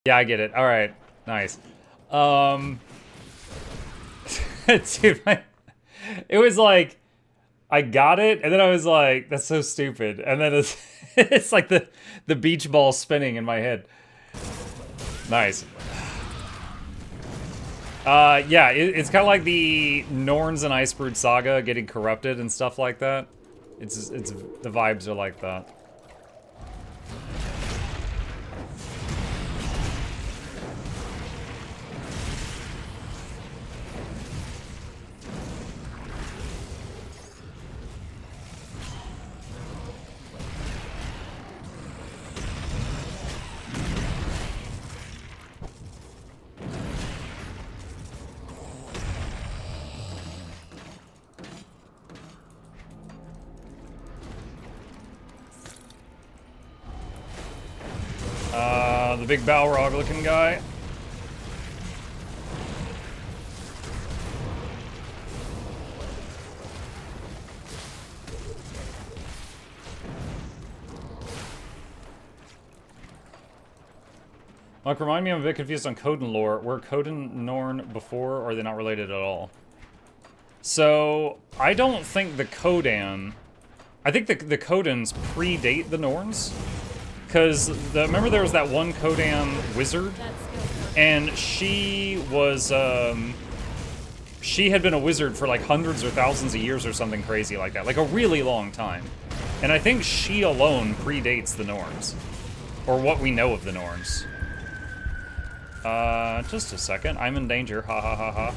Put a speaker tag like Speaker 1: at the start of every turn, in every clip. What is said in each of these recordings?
Speaker 1: Yeah, I get it. All right, nice. Um, dude, it was like I got it, and then I was like, "That's so stupid," and then it's it's like the beach ball spinning in my head. Nice. Yeah, it's kind of like the Norns and Icebrood saga getting corrupted and stuff like that. It's the vibes are like that. The big Balrog looking guy. Like, remind me, I'm a bit confused on Coden lore. Were Coden Norn before, or are they not related at all? So, I don't think the Codan... I think the Codans predate the Norns. Because, remember there was that one Codan wizard? And she was, she had been a wizard for like hundreds or thousands of years or something crazy like that. Like a really long time. And I think she alone predates the Norns. Or what we know of the Norns. Just a second. I'm in danger. Ha ha ha ha.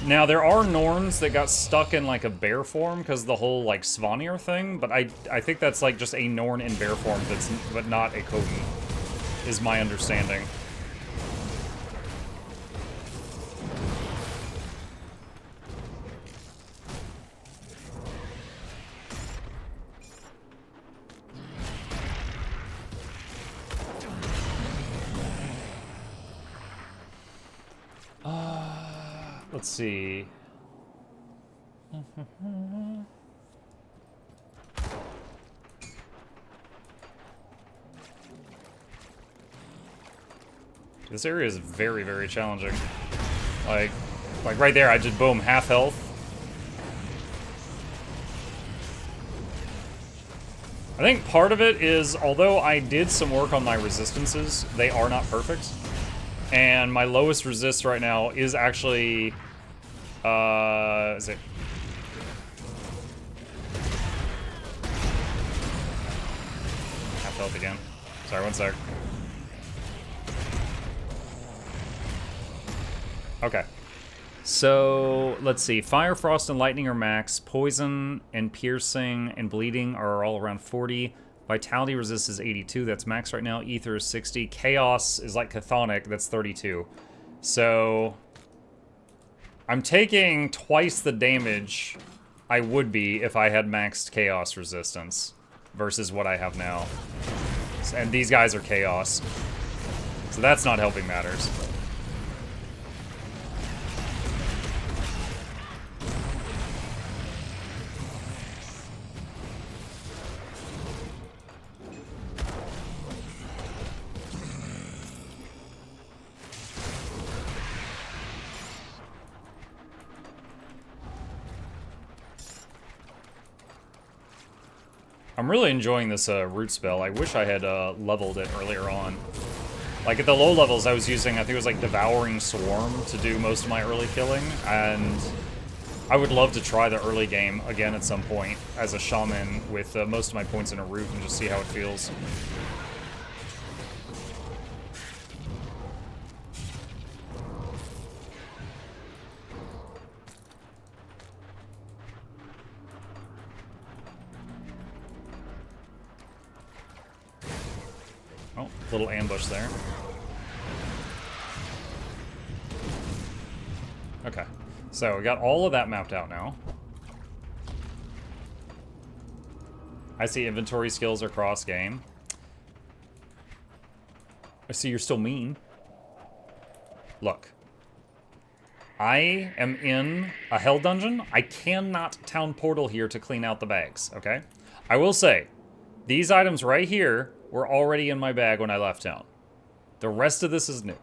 Speaker 1: Now, there are Norns that got stuck in, like, a bear form because of the whole, like, Svanir thing, but I think that's, like, just a Norn in bear form but not a Coden, is my understanding. Let's see. This area is very, very challenging. Like right there, I just boom, half health. I think part of it is, although I did some work on my resistances, they are not perfect. And my lowest resist right now is actually, is it? Half health again. Sorry, one sec. Okay. So, let's see. Fire, Frost, and Lightning are max. Poison and Piercing and Bleeding are all around 40. Vitality resist is 82, that's max right now. Ether is 60. Chaos is like Chthonic, that's 32. So, I'm taking twice the damage I would be if I had maxed Chaos resistance versus what I have now. And these guys are Chaos. So that's not helping matters. I'm really enjoying this root spell. I wish I had leveled it earlier on. Like at the low levels I was using, I think it was like Devouring Swarm to do most of my early killing, and I would love to try the early game again at some point as a shaman with most of my points in a root and just see how it feels. Oh, little ambush there. Okay, so we got all of that mapped out now. I see inventory skills are cross-game. I see you're still mean. Look. I am in a hell dungeon. I cannot town portal here to clean out the bags, okay? I will say, these items right here were already in my bag when I left town. The rest of this is new.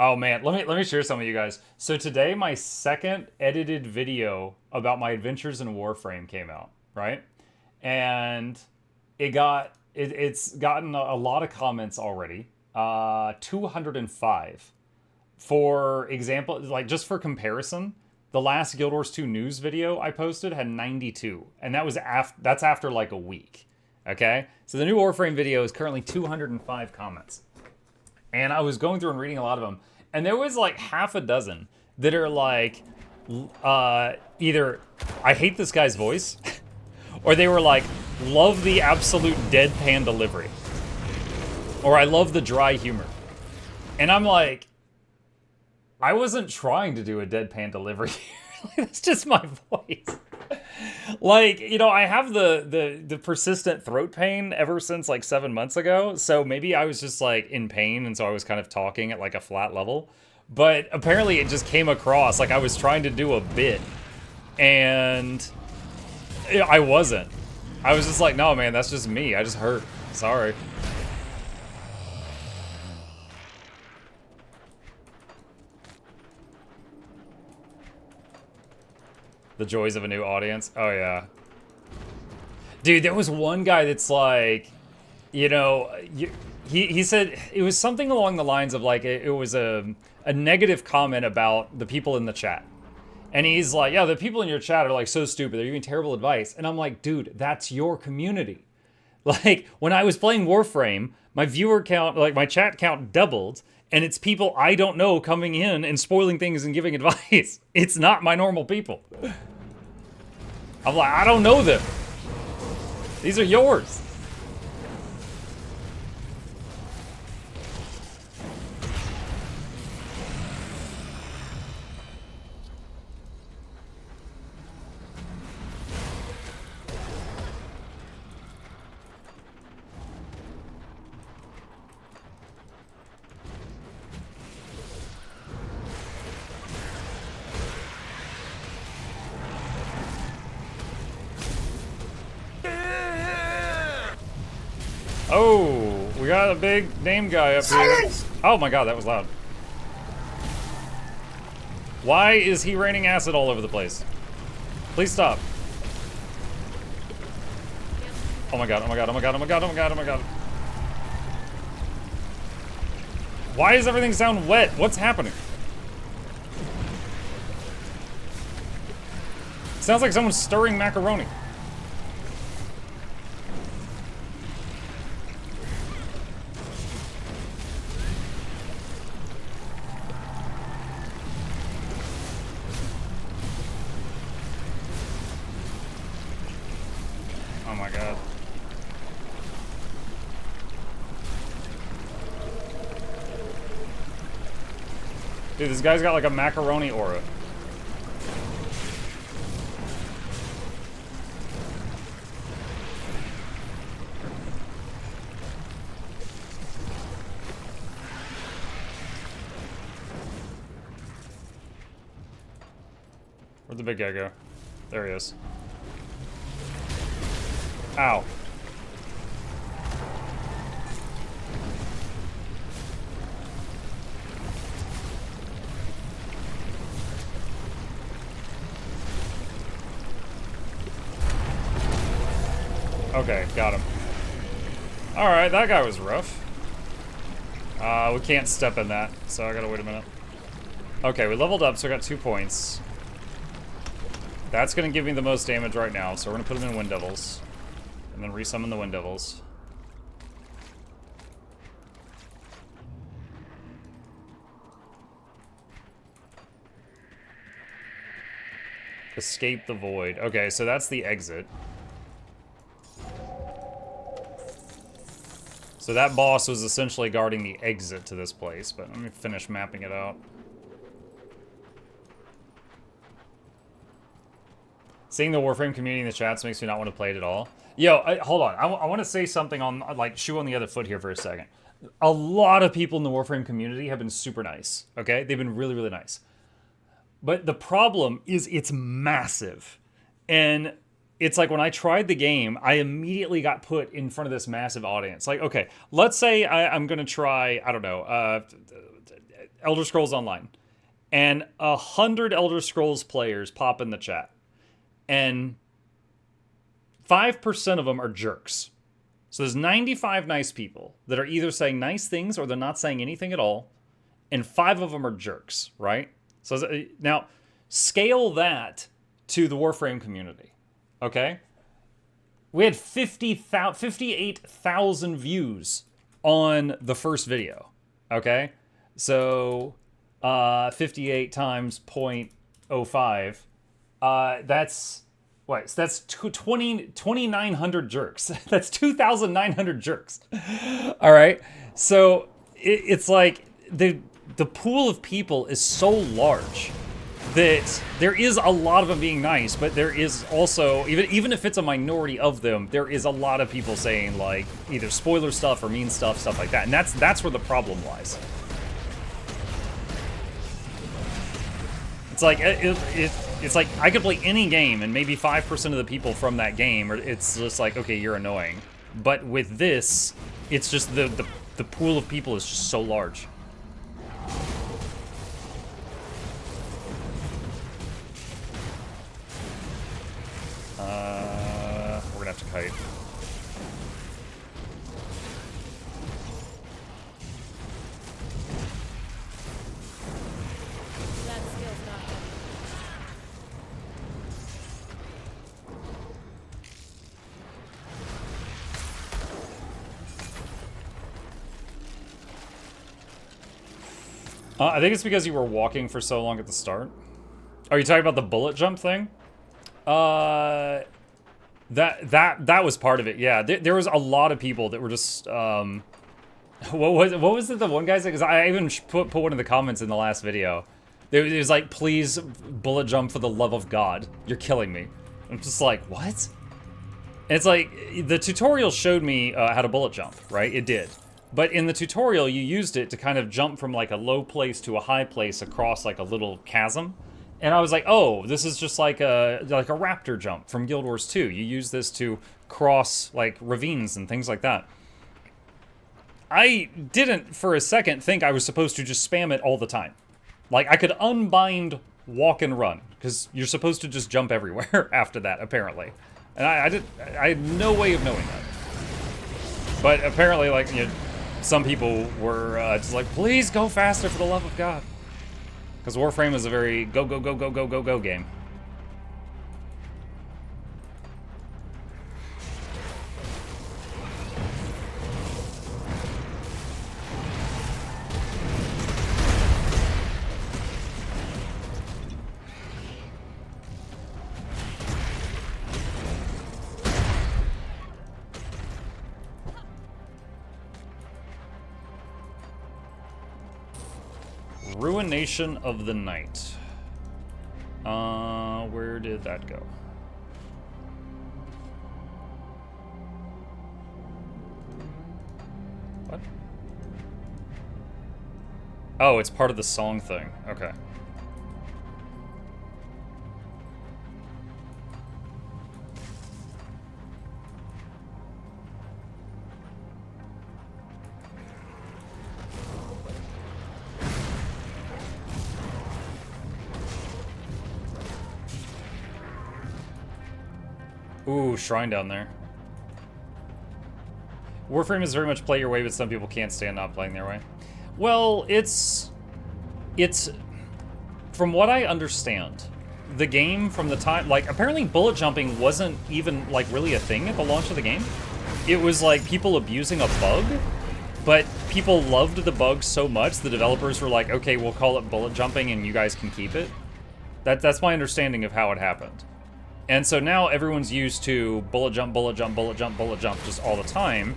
Speaker 1: Oh man, let me share some with you guys. So today my second edited video about my adventures in Warframe came out, right? And it's gotten a lot of comments already. 205. For example, like just for comparison, the last Guild Wars 2 news video I posted had 92, and that's after like a week. Okay? So the new Warframe video is currently 205 comments. And I was going through and reading a lot of them, and there was like half a dozen that are like, either I hate this guy's voice, or they were like, love the absolute deadpan delivery, or I love the dry humor. And I'm like, I wasn't trying to do a deadpan delivery. That's just my voice. Like, you know, I have the persistent throat pain ever since like 7 months ago. So maybe I was just like in pain, and so I was kind of talking at like a flat level. But apparently it just came across like I was trying to do a bit, and I wasn't. I was just like, no, man, that's just me. I just hurt. Sorry. The joys of a new audience. Oh, yeah. Dude, there was one guy that's like, you know, he said it was something along the lines of like, it was a negative comment about the people in the chat. And he's like, yeah, the people in your chat are like so stupid. They're giving terrible advice. And I'm like, dude, that's your community. Like, when I was playing Warframe, my viewer count, like my chat count doubled. And it's people I don't know coming in and spoiling things and giving advice. It's not my normal people. I'm like, I don't know them. These are yours. Oh, we got a big name guy up here. Oh my god, that was loud. Why is he raining acid all over the place? Please stop. Oh my god, oh my god, oh my god, oh my god, oh my god, oh my god. Why does everything sound wet? What's happening? Sounds like someone's stirring macaroni. Oh my god. Dude, this guy's got like a macaroni aura. Where'd the big guy go? There he is. Ow. Okay, got him. Alright, that guy was rough. We can't step in that, so I gotta wait a minute. Okay, we leveled up, so I got 2 points. That's gonna give me the most damage right now, so we're gonna put him in Wind Devils. And then resummon the Wind Devils. Escape the void. Okay, so that's the exit. So that boss was essentially guarding the exit to this place, but let me finish mapping it out. Seeing the Warframe community in the chats makes me not want to play it at all. Yo, hold on. I want to say something on, like, shoe on the other foot here for a second. A lot of people in the Warframe community have been super nice, okay? They've been really, really nice. But the problem is it's massive. And it's like when I tried the game, I immediately got put in front of this massive audience. Like, okay, let's say I'm going to try, I don't know, Elder Scrolls Online. And 100 Elder Scrolls players pop in the chat. And 5% of them are jerks. So there's 95 nice people that are either saying nice things or they're not saying anything at all. And 5 of them are jerks, right? So now, scale that to the Warframe community, okay? We had 58,000 views on the first video, okay? So 58 times 0.05, that's what? So that's 2,900 jerks. That's 2,900 jerks. All right. So it's like the pool of people is so large that there is a lot of them being nice, but there is also, even if it's a minority of them, there is a lot of people saying like either spoiler stuff or mean stuff like that, and that's where the problem lies. It's like it's like I could play any game and maybe 5% of the people from that game, or it's just like, okay, you're annoying. But with this, it's just the pool of people is just so large. We're gonna have to kite. I think it's because you were walking for so long at the start. Are you talking about the bullet jump thing? That was part of it. Yeah, there was a lot of people that were just what was it? The one guy said, because I even put one in the comments in the last video. It was like, please bullet jump for the love of God. You're killing me. I'm just like, what? And it's like the tutorial showed me how to bullet jump, right? It did. But in the tutorial, you used it to kind of jump from like a low place to a high place across like a little chasm. And I was like, oh, this is just like a raptor jump from Guild Wars 2. You use this to cross like ravines and things like that. I didn't for a second think I was supposed to just spam it all the time. Like I could unbind walk and run, because you're supposed to just jump everywhere after that, apparently. And I had no way of knowing that. But apparently, like, you know, some people were just like, please go faster for the love of God. Because Warframe is a very go, go, go, go, go, go, go game. Ruination of the Night. Where did that go? What? Oh, it's part of the song thing. Okay. Ooh, shrine down there. Warframe is very much play your way, but some people can't stand not playing their way. Well, it's from what I understand, the game from the time, like, apparently bullet jumping wasn't even, like, really a thing at the launch of the game. It was, like, people abusing a bug, but people loved the bug so much, the developers were like, okay, we'll call it bullet jumping and you guys can keep it. That's my understanding of how it happened. And so now everyone's used to bullet jump, bullet jump, bullet jump, bullet jump just all the time.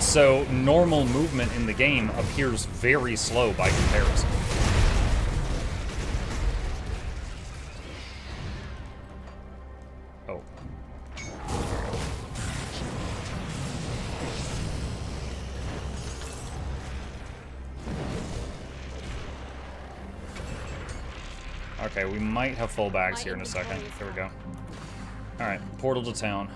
Speaker 1: So normal movement in the game appears very slow by comparison. Oh. Okay, we might have full bags here in a second. There we go. Alright, portal to town.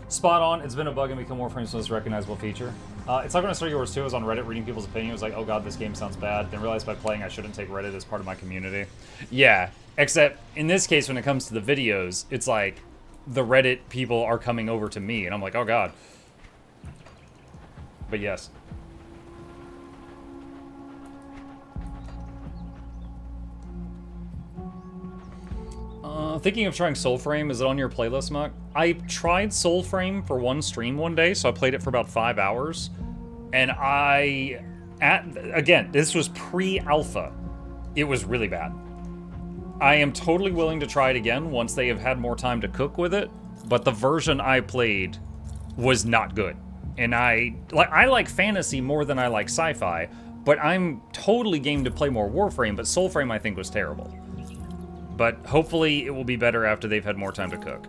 Speaker 1: Spot on. It's been a bug and become more frames with this recognizable feature. It's like when I started Yours 2, I was on Reddit reading people's opinions. Like, oh god, this game sounds bad. Then realized by playing I shouldn't take Reddit as part of my community. Yeah, except in this case, when it comes to the videos, it's like the Reddit people are coming over to me, and I'm like, oh god. But yes. Thinking of trying Soulframe. Is it on your playlist, Muck? I tried Soulframe for one stream one day, so I played it for about 5 hours. And again, this was pre-alpha. It was really bad. I am totally willing to try it again once they have had more time to cook with it, but the version I played was not good. And I like fantasy more than I like sci-fi, but I'm totally game to play more Warframe, but Soulframe I think was terrible. But hopefully it will be better after they've had more time to cook.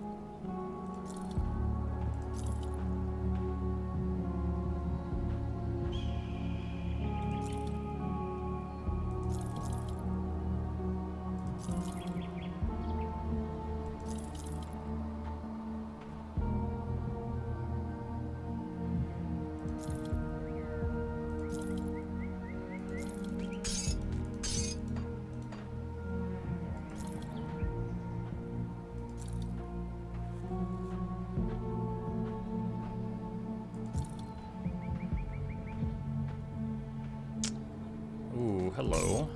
Speaker 1: Hello.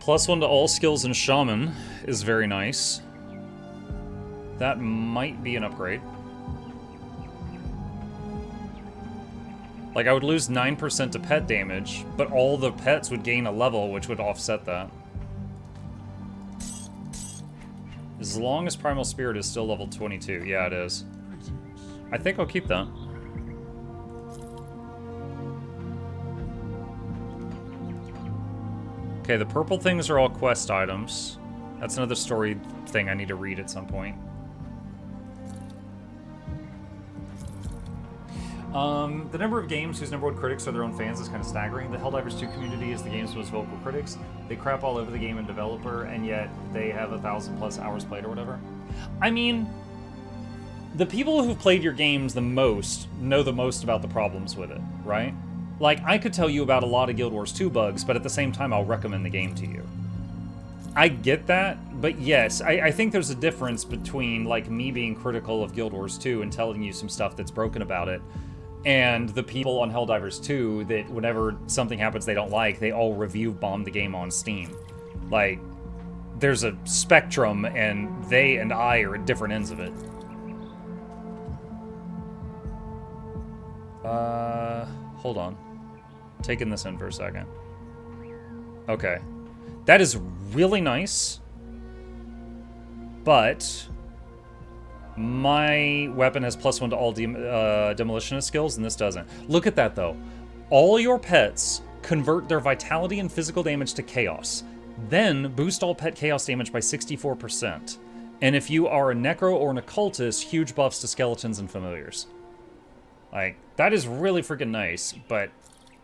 Speaker 1: +1 to all skills in Shaman is very nice. That might be an upgrade. Like, I would lose 9% to pet damage, but all the pets would gain a level, which would offset that. As long as Primal Spirit is still level 22. Yeah, it is. I think I'll keep that. Okay, the purple things are all quest items. That's another story thing I need to read at some point. The number of games whose number one critics are their own fans is kind of staggering. The Helldivers 2 community is the game's most vocal critics. They crap all over the game and developer, and yet they have 1,000+ hours played or whatever. I mean, the people who've played your games the most know the most about the problems with it, right? Like, I could tell you about a lot of Guild Wars 2 bugs, but at the same time, I'll recommend the game to you. I get that, but yes, I think there's a difference between, like, me being critical of Guild Wars 2 and telling you some stuff that's broken about it, and the people on Helldivers 2 that whenever something happens they don't like, they all review bomb the game on Steam. Like, there's a spectrum, and they and I are at different ends of it. Hold on. Taking this in for a second. Okay. That is really nice. But my weapon has +1 to all demolitionist skills, and this doesn't. Look at that, though. All your pets convert their vitality and physical damage to chaos. Then boost all pet chaos damage by 64%. And if you are a necro or an occultist, huge buffs to skeletons and familiars. Like, that is really freaking nice, but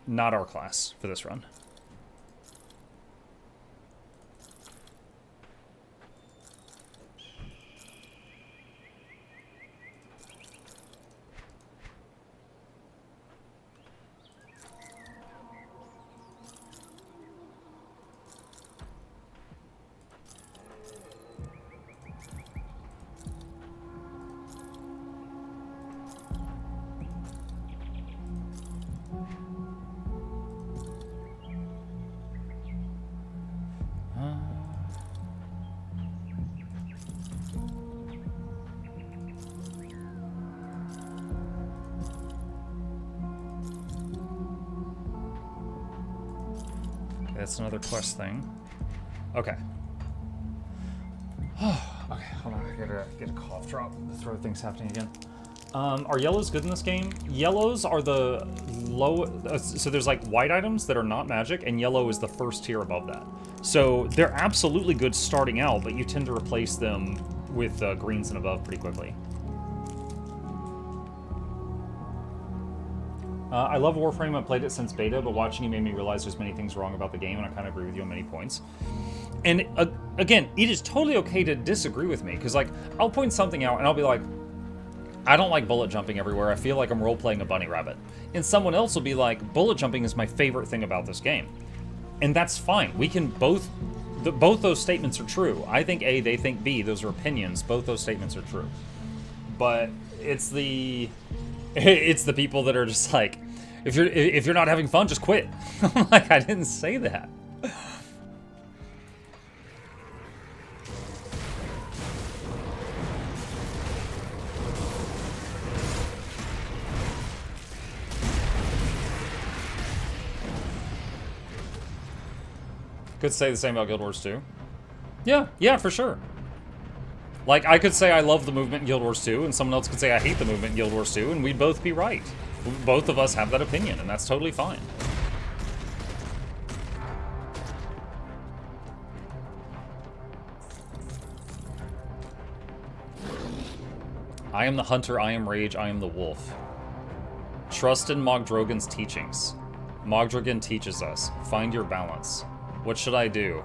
Speaker 1: not our class for this run. That's another quest thing. Okay. Okay, hold on. I gotta get a cough drop. The throat thing's happening again. Are yellows good in this game? Yellows are the low... so there's like white items that are not magic, and yellow is the first tier above that. So they're absolutely good starting out, but you tend to replace them with greens and above pretty quickly. I love Warframe. I've played it since beta, but watching you made me realize there's many things wrong about the game, and I kind of agree with you on many points. And again, it is totally okay to disagree with me, because like, I'll point something out and I'll be like, I don't like bullet jumping everywhere. I feel like I'm role-playing a bunny rabbit. And someone else will be like, bullet jumping is my favorite thing about this game. And that's fine. We can both those statements are true. I think A, they think B. Those are opinions. Both those statements are true. But it's the people that are just like, if you're not having fun, just quit. I'm like, I didn't say that. Could say the same about Guild Wars 2. Yeah, for sure. Like, I could say I love the movement in Guild Wars 2, and someone else could say I hate the movement in Guild Wars 2, and we'd both be right. Both of us have that opinion, and that's totally fine. I am the hunter, I am rage, I am the wolf. Trust in Mogdrogan's teachings. Mogdrogan teaches us, find your balance. What should I do?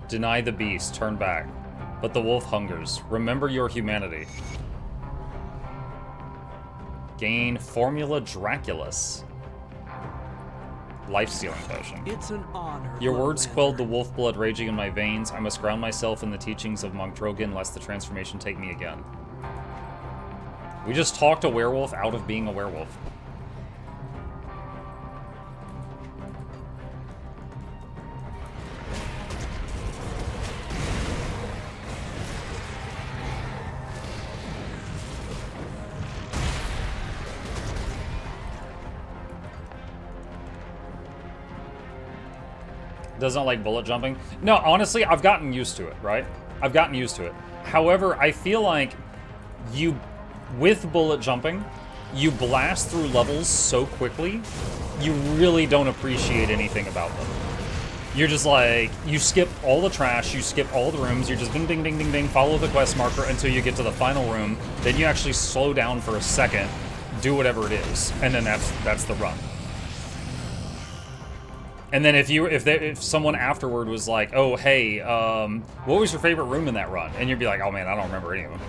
Speaker 1: Deny the beast, turn back. But the wolf hungers. Remember your humanity. Gain Formula Draculus. Life-stealing potion.
Speaker 2: It's an honor.
Speaker 1: Your words quelled the wolf blood raging in my veins. I must ground myself in the teachings of Mogdrogan, lest the transformation take me again. We just talked a werewolf out of being a werewolf. Doesn't like bullet jumping. No, honestly, I've gotten used to it, right? I've gotten used to it. However, I feel like with bullet jumping, you blast through levels so quickly, you really don't appreciate anything about them. You're just like, you skip all the trash, you skip all the rooms, you're just ding, ding, ding, ding, ding, follow the quest marker until you get to the final room, then you actually slow down for a second, do whatever it is, and then that's the run. And then if someone afterward was like, oh, hey, what was your favorite room in that run? And you'd be like, oh man, I don't remember any of them.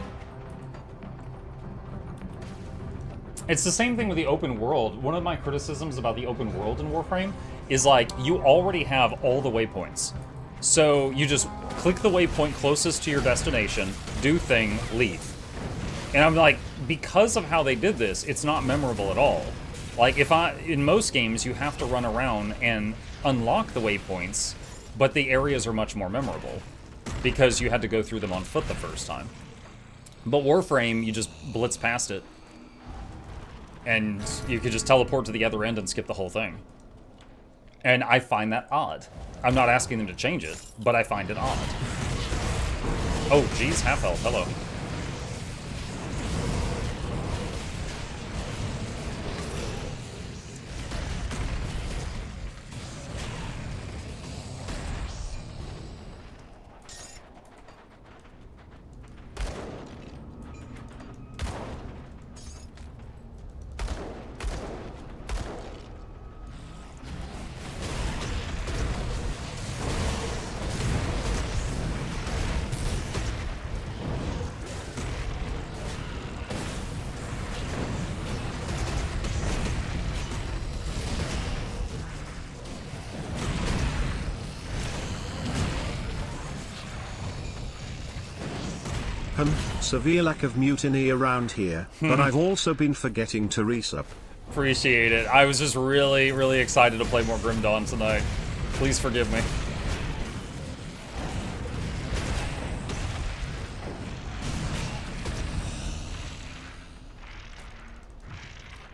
Speaker 1: It's the same thing with the open world. One of my criticisms about the open world in Warframe is like, you already have all the waypoints. So you just click the waypoint closest to your destination, do thing, leave. And I'm like, because of how they did this, it's not memorable at all. Like, in most games, you have to run around and unlock the waypoints, but the areas are much more memorable because you had to go through them on foot the first time. But Warframe, you just blitz past it, and you could just teleport to the other end and skip the whole thing. And I find that odd. I'm not asking them to change it, but I find it odd. Oh, geez, half health, hello.
Speaker 3: Severe lack of mutiny around here, but I've also been forgetting to resub.
Speaker 1: Appreciate it. I was just really, really excited to play more Grim Dawn tonight. Please forgive me.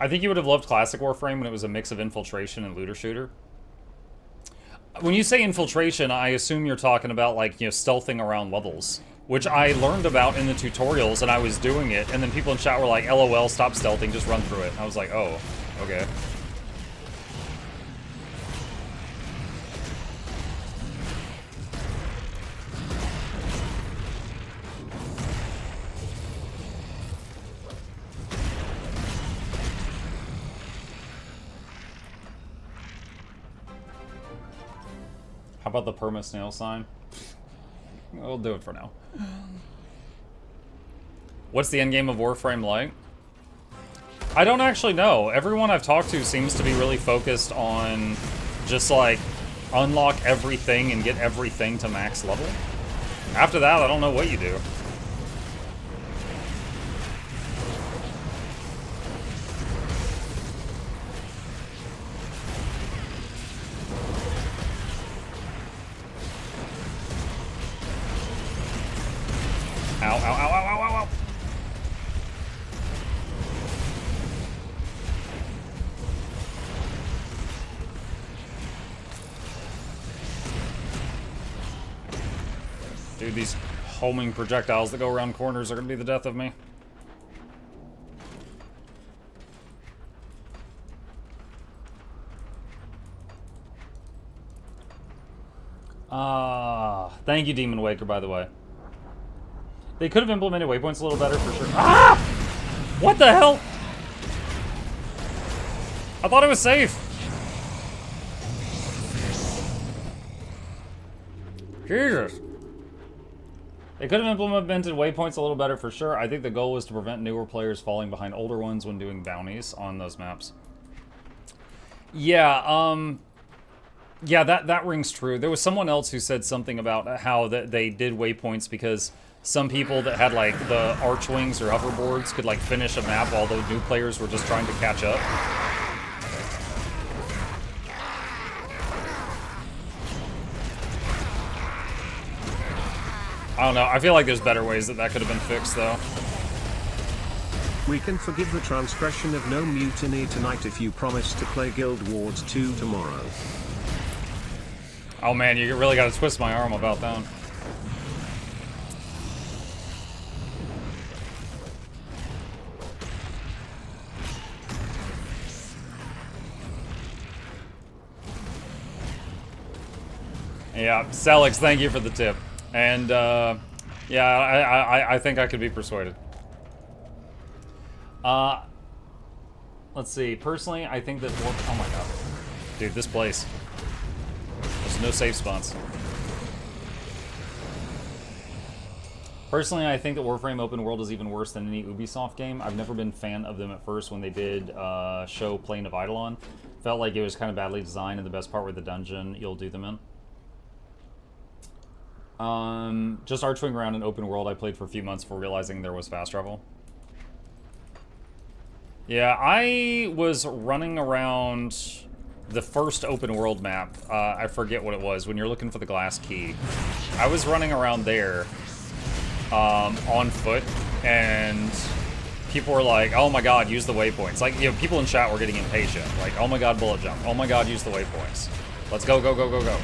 Speaker 1: I think you would have loved classic Warframe when it was a mix of infiltration and looter shooter. When you say infiltration, I assume you're talking about, like, you know, stealthing around levels. Which I learned about in the tutorials, and I was doing it, and then people in chat were like, LOL, stop stealthing, just run through it. And I was like, oh, okay. How about the perma-snail sign? We'll do it for now. What's the endgame of Warframe like? I don't actually know. Everyone I've talked to seems to be really focused on just, like, unlock everything and get everything to max level. After that, I don't know what you do. Ow, ow, ow, ow, ow, ow, ow. Dude, these homing projectiles that go around corners are gonna be the death of me. Thank you, Demon Waker, by the way. They could have implemented waypoints a little better for sure. Ah! What the hell? I thought it was safe. Jesus. They could have implemented waypoints a little better for sure. I think the goal was to prevent newer players falling behind older ones when doing bounties on those maps. Yeah, yeah, that rings true. There was someone else who said something about how that they did waypoints because some people that had, like, the archwings or hoverboards could, like, finish a map while the new players were just trying to catch up. I don't know. I feel like there's better ways that could have been fixed, though.
Speaker 3: We can forgive the transgression of no mutiny tonight if you promise to play Guild Wars 2 tomorrow.
Speaker 1: Oh man, you really gotta twist my arm about that. Yeah, Celix, thank you for the tip. And, yeah, I think I could be persuaded. Let's see. Personally, I think that... Oh my god. Dude, this place. There's no safe spots. Personally, I think that Warframe Open World is even worse than any Ubisoft game. I've never been a fan of them at first when they did show Plane of Eidolon. Felt like it was kind of badly designed, and the best part were the dungeon you'll do them in. Just archwing around an open world I played for a few months before realizing there was fast travel. Yeah, I was running around the first open world map. I forget what it was, when you're looking for the glass key. I was running around there on foot, and people were like, oh my god, use the waypoints. Like, you know, people in chat were getting impatient. Like, oh my god, bullet jump. Oh my god, use the waypoints. Let's go, go, go, go, go.